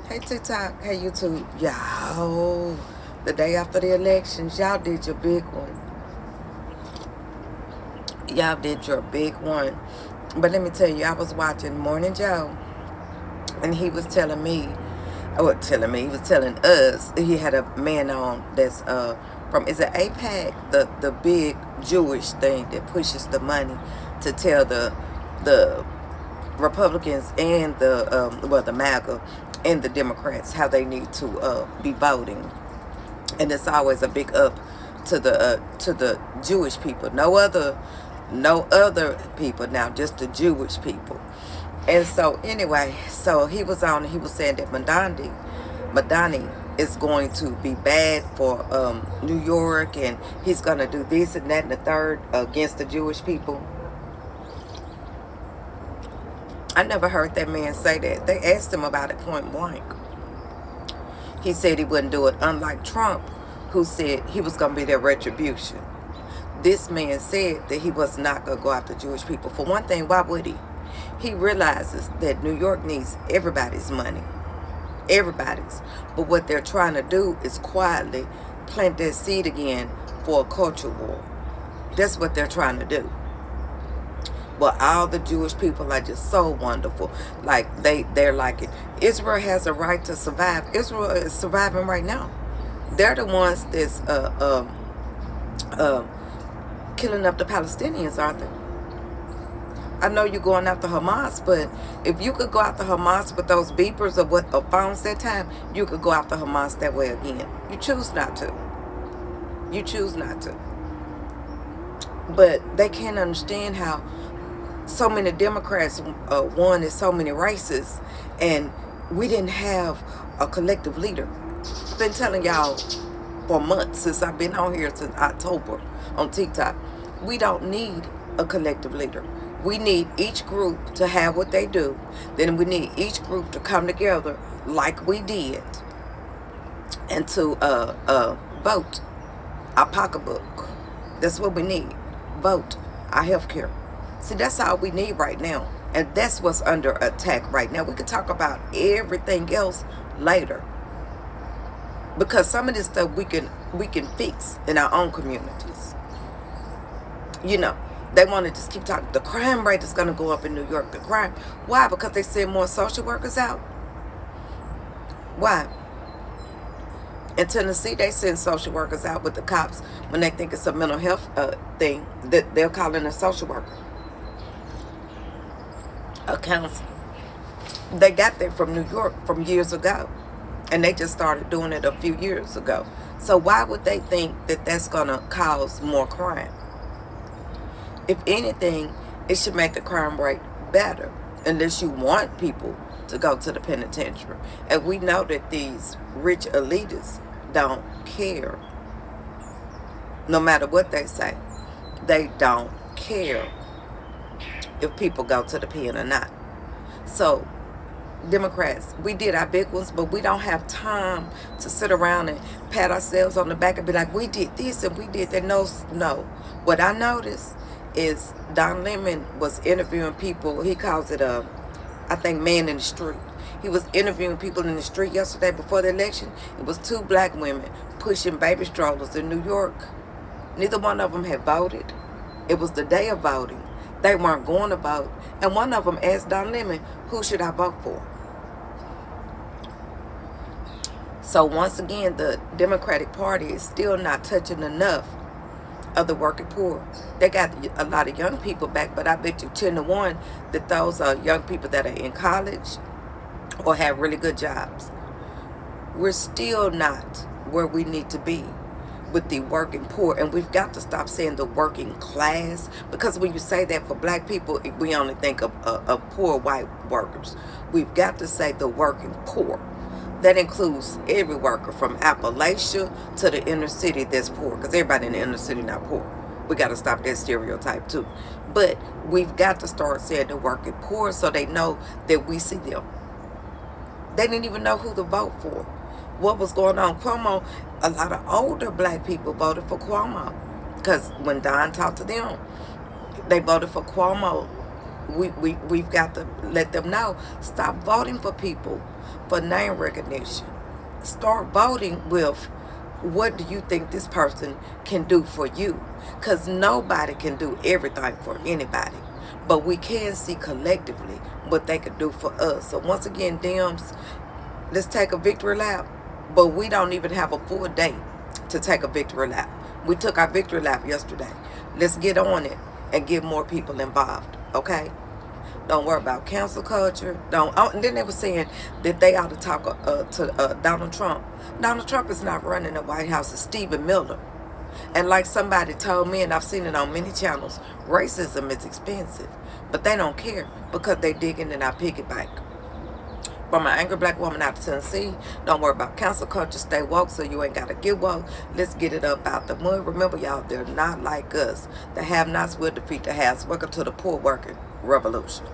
Hey TikTok, hey YouTube, y'all. The day after the elections, y'all did your big one. Y'all did your big one. But let me tell you, I was watching Morning Joe, and he was telling me, he was telling us, he had a man on that's from, is it APAC, the big Jewish thing that pushes the money to tell the Republicans and the MAGA and the Democrats how they need to be voting, and it's always a big up to the Jewish people. No other people now, just the Jewish people. And so anyway, so he was on. He was saying that Madani is going to be bad for New York, and he's going to do this and that and the third against the Jewish people. I never heard that man say that. They asked him about it point blank. He said he wouldn't do it, unlike Trump, who said he was going to be their retribution. This man said that he was not going to go after Jewish people. For one thing, why would he? He realizes that New York needs everybody's money. Everybody's. But what they're trying to do is quietly plant that seed again for a culture war. That's what they're trying to do. But all the Jewish people are just so wonderful. Like they're like it. Israel has a right to survive. Israel is surviving right now. They're the ones that's killing up the Palestinians, aren't they? I know you're going after Hamas, but if you could go after Hamas with those beepers or phones that time, you could go after Hamas that way again. You choose not to. You choose not to. But they can't understand how so many Democrats won in so many races, and we didn't have a collective leader. I've been telling y'all for months, since I've been on here since October on TikTok, we don't need a collective leader. We need each group to have what they do. Then we need each group to come together like we did and to vote our pocketbook. That's what we need. Vote our health care. See, that's all we need right now. And that's what's under attack right now. We could talk about everything else later, because some of this stuff we can fix in our own communities. You know, they want to just keep talking. The crime rate is going to go up in New York. The crime. Why? Because they send more social workers out. Why? In Tennessee, they send social workers out with the cops when they think it's a mental health thing. That they're calling a social worker, a counselor. They got that from New York from years ago, and they just started doing it a few years ago. So why would they think that that's going to cause more crime? If anything, it should make the crime rate better, unless you want people to go to the penitentiary. And we know that these rich elitists don't care. No matter what they say, they don't care if people go to the pen or not. So Democrats, we did our big ones, but we don't have time to sit around and pat ourselves on the back and be like, we did this and we did that. No. What I noticed is Don Lemon was interviewing people. He calls it I think, man in the street. He was interviewing people in the street yesterday before the election. It was 2 black women pushing baby strollers in New York. Neither one of them had voted. It was the day of voting. They weren't going to vote. And one of them asked Don Lemon, who should I vote for? So once again, the Democratic Party is still not touching enough of the working poor. They got a lot of young people back, but I bet you 10 to 1 that those are young people that are in college or have really good jobs. We're still not where we need to be with the working poor, and we've got to stop saying the working class, because when you say that for black people, we only think of poor white workers. We've got to say the working poor. That includes every worker from Appalachia to the inner city that's poor, because everybody in the inner city not poor. We got to stop that stereotype too. But we've got to start saying the working poor so they know that we see them. They didn't even know who to vote for. What was going on? Cuomo, a lot of older black people voted for Cuomo, because when Don talked to them, they voted for Cuomo we've got to let them know, stop voting for people for name recognition. Start voting with, what do you think this person can do for you? Because nobody can do everything for anybody, but we can see collectively what they could do for us. So once again, Dems, let's take a victory lap, but we don't even have a full day to take a victory lap. We took our victory lap yesterday. Let's get on it and get more people involved, okay? Don't worry about cancel culture. Don't. Oh, and then they were saying that they ought to talk to Donald Trump. Donald Trump is not running the White House. It's Stephen Miller. And like somebody told me, and I've seen it on many channels, racism is expensive. But they don't care because they digging in our piggy bank. From an angry black woman out of Tennessee, don't worry about cancel culture. Stay woke so you ain't got to get woke. Let's get it up out the mud. Remember, y'all, they're not like us. The have-nots will defeat the haves. Welcome to the poor working revolution.